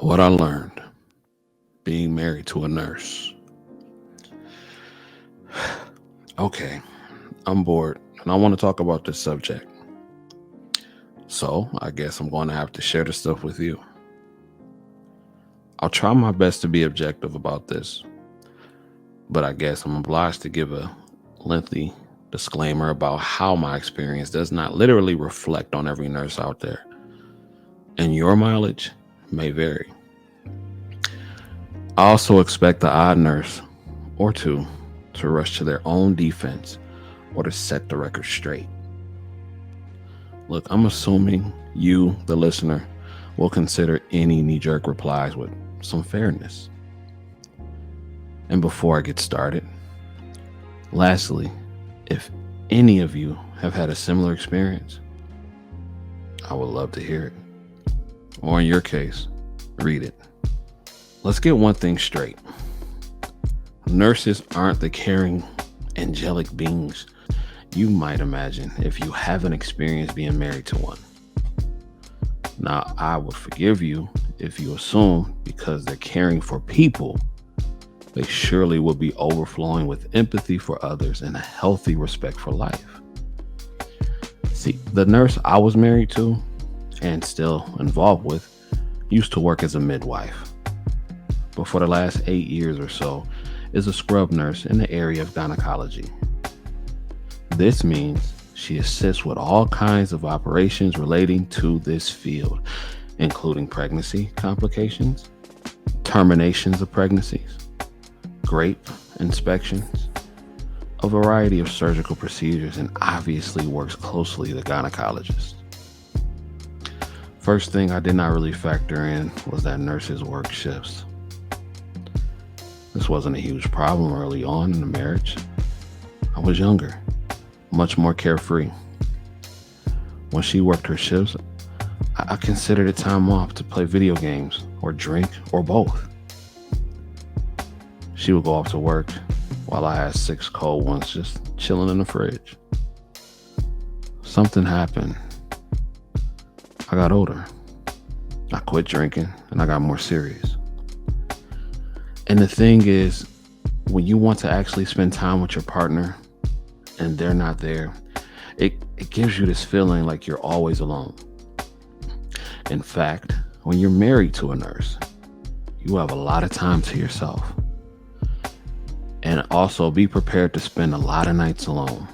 What I learned being married to a nurse. Okay, I'm bored and I want to talk about this subject. So I guess I'm going to have to share this stuff with you. I'll try my best to be objective about this, but I guess I'm obliged to give a lengthy disclaimer about how my experience does not literally reflect on every nurse out there, and your mileage may vary. I also expect the odd nurse or two to rush to their own defense or to set the record straight. Look, I'm assuming you, the listener, will consider any knee jerk replies with some fairness. And before I get started, lastly, if any of you have had a similar experience, I would love to hear it. Or in your case, read it. Let's get one thing straight. Nurses aren't the caring, angelic beings you might imagine if you haven't experienced being married to one. Now, I would forgive you if you assume because they're caring for people, they surely will be overflowing with empathy for others and a healthy respect for life. See, the nurse I was married to and still involved with used to work as a midwife, but for the last 8 years or so is a scrub nurse in the area of gynecology. This means she assists with all kinds of operations relating to this field, including pregnancy complications, terminations of pregnancies, grape inspections, a variety of surgical procedures, and obviously works closely with the gynecologist. First thing I did not really factor in was that nurses work shifts. This wasn't a huge problem early on in the marriage. I was younger, much more carefree. When she worked her shifts, I considered it time off to play video games or drink or both. She would go off to work while I had 6 cold ones just chilling in the fridge. Something happened. I got older. I quit drinking and I got more serious. And the thing is, when you want to actually spend time with your partner and they're not there, it gives you this feeling like you're always alone. In fact, when you're married to a nurse, you have a lot of time to yourself. And also be prepared to spend a lot of nights alone.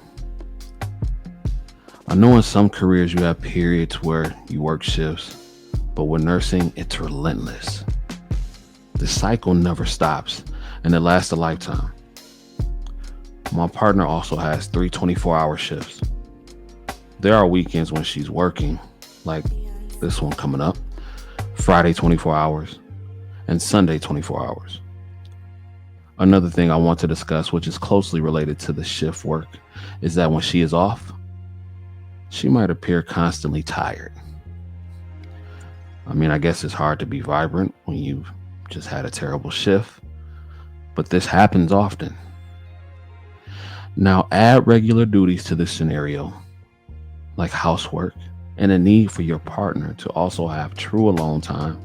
I know in some careers you have periods where you work shifts, but with nursing, it's relentless. The cycle never stops, and it lasts a lifetime. My partner also has 3 24-hour shifts. There are weekends when she's working, like this one coming up, Friday 24 hours, and Sunday 24 hours. Another thing I want to discuss, which is closely related to the shift work, is that when she is off, she might appear constantly tired. I mean, I guess it's hard to be vibrant when you've just had a terrible shift, but this happens often. Now, add regular duties to this scenario, like housework, and a need for your partner to also have true alone time,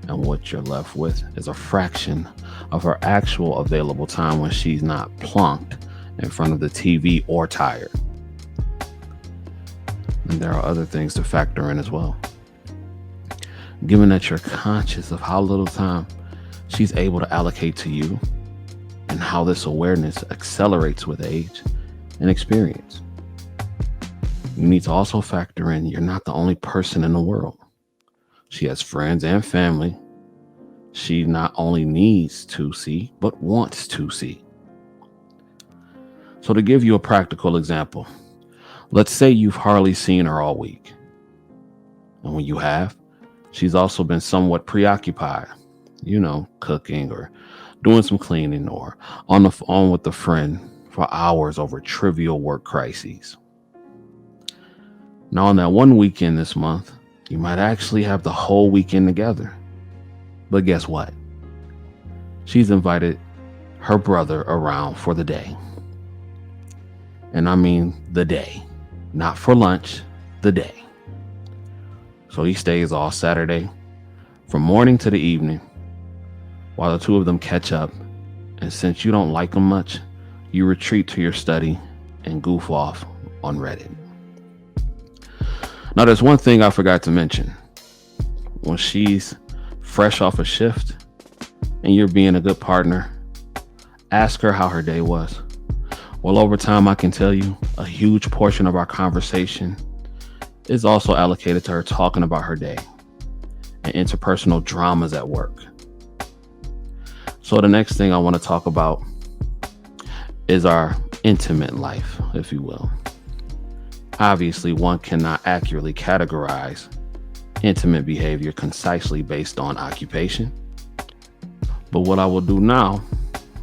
and what you're left with is a fraction of her actual available time when she's not plonked in front of the TV or tired. And there are other things to factor in as well. Given that you're conscious of how little time she's able to allocate to you and how this awareness accelerates with age and experience. You need to also factor in you're not the only person in the world. She has friends and family she not only needs to see, but wants to see. So to give you a practical example, let's say you've hardly seen her all week. And when you have, she's also been somewhat preoccupied, cooking or doing some cleaning or on the phone with a friend for hours over trivial work crises. Now, on that one weekend this month, you might actually have the whole weekend together. But guess what? She's invited her brother around for the day. And I mean the day, not for lunch, the day. So he stays all Saturday, from morning to the evening while the two of them catch up. And since you don't like them much, you retreat to your study and goof off on Reddit. Now, there's one thing I forgot to mention. When she's fresh off a shift and you're being a good partner, ask her how her day was. Well, over time, I can tell you a huge portion of our conversation is also allocated to her talking about her day and interpersonal dramas at work. So the next thing I want to talk about is our intimate life, if you will. Obviously, one cannot accurately categorize intimate behavior concisely based on occupation. But what I will do now,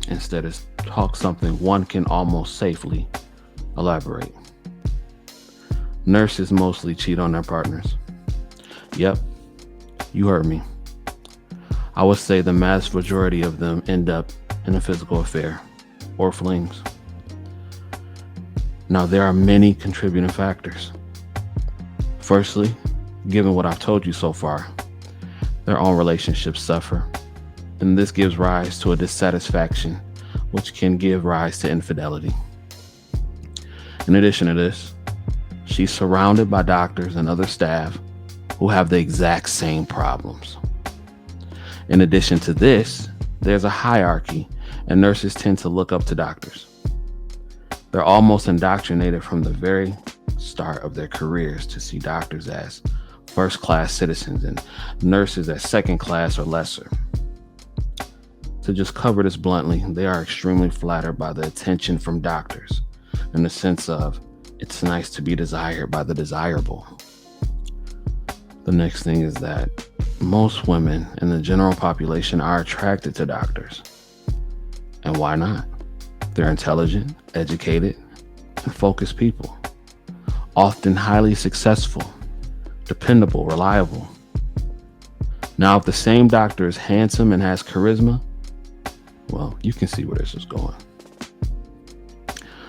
instead, is talk something one can almost safely elaborate. Nurses mostly cheat on their partners. Yep, you heard me. I would say the vast majority of them end up in a physical affair or flings. Now, there are many contributing factors. Firstly, given what I've told you so far, their own relationships suffer, and this gives rise to a dissatisfaction, which can give rise to infidelity. In addition to this, she's surrounded by doctors and other staff who have the exact same problems. In addition to this, there's a hierarchy, and nurses tend to look up to doctors. They're almost indoctrinated from the very start of their careers to see doctors as first-class citizens and nurses as second-class or lesser. To just cover this bluntly, they are extremely flattered by the attention from doctors, in the sense of, it's nice to be desired by the desirable. The next thing is that most women in the general population are attracted to doctors. And why not? They're intelligent, educated, and focused people, often highly successful, dependable, reliable. Now, if the same doctor is handsome and has charisma, well, you can see where this is going.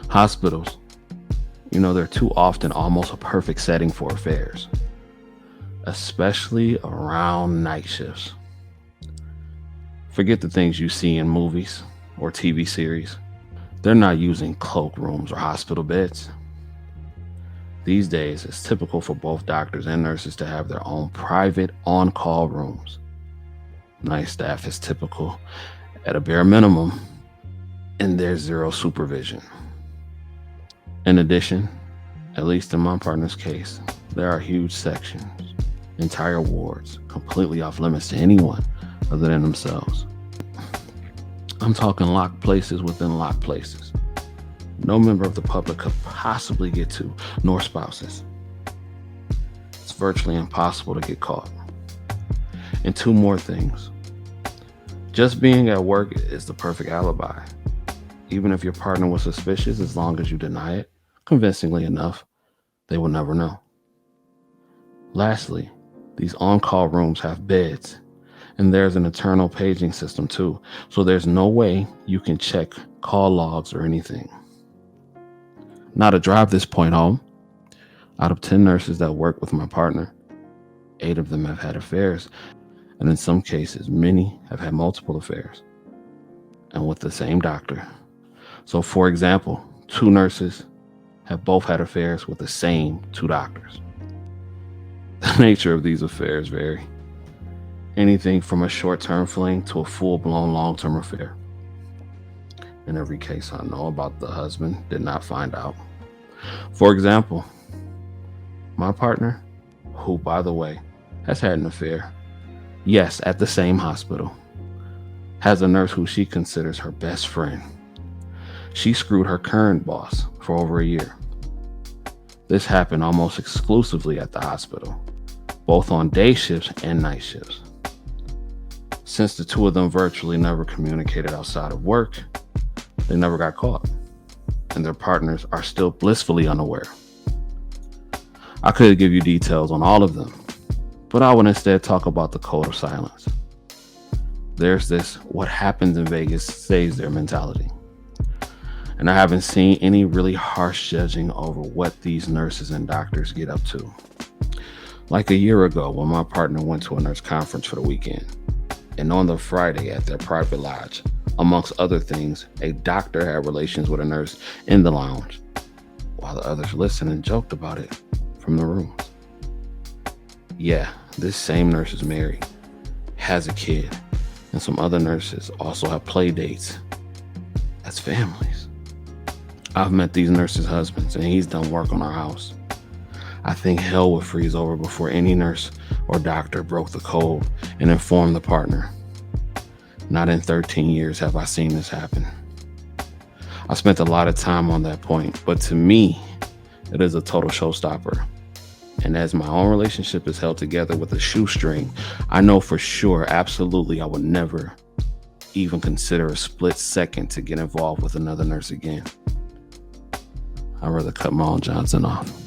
Hospitals, they're too often almost a perfect setting for affairs, especially around night shifts. Forget the things you see in movies or TV series. They're not using cloakrooms or hospital beds. These days, it's typical for both doctors and nurses to have their own private on-call rooms. Night staff is typical at a bare minimum, and there's zero supervision. In addition, at least in my partner's case, there are huge sections, entire wards, completely off limits to anyone other than themselves. I'm talking locked places within locked places. No member of the public could possibly get to, nor spouses. It's virtually impossible to get caught. And two more things. Just being at work is the perfect alibi. Even if your partner was suspicious, as long as you deny it convincingly enough, they will never know. Lastly, these on-call rooms have beds, and there's an internal paging system too, so there's no way you can check call logs or anything. Now, to drive this point home, out of 10 nurses that work with my partner, 8 of them have had affairs, and in some cases, many have had multiple affairs, and with the same doctor. So, for example, 2 nurses have both had affairs with the same 2 doctors. The nature of these affairs vary. Anything from a short-term fling to a full-blown long-term affair. In every case I know about, the husband did not find out. For example, my partner, who, by the way, has had an affair, yes, at the same hospital, has a nurse who she considers her best friend. She screwed her current boss for over a year. This happened almost exclusively at the hospital, both on day shifts and night shifts. Since the two of them virtually never communicated outside of work, they never got caught, and their partners are still blissfully unaware. I could give you details on all of them, but I would instead talk about the code of silence. There's this what happens in Vegas stays there mentality. And I haven't seen any really harsh judging over what these nurses and doctors get up to. Like a year ago when my partner went to a nurse conference for the weekend. And on the Friday at their private lodge, amongst other things, a doctor had relations with a nurse in the lounge, while the others listened and joked about it from the rooms. Yeah, this same nurse is married, has a kid, and some other nurses also have play dates as families. I've met these nurses' husbands, and he's done work on our house. I think hell would freeze over before any nurse or doctor broke the code and informed the partner. Not in 13 years have I seen this happen. I spent a lot of time on that point, but to me, it is a total showstopper. And as my own relationship is held together with a shoestring, I know for sure, absolutely, I would never even consider a split second to get involved with another nurse again. I'd rather cut my own Johnson off.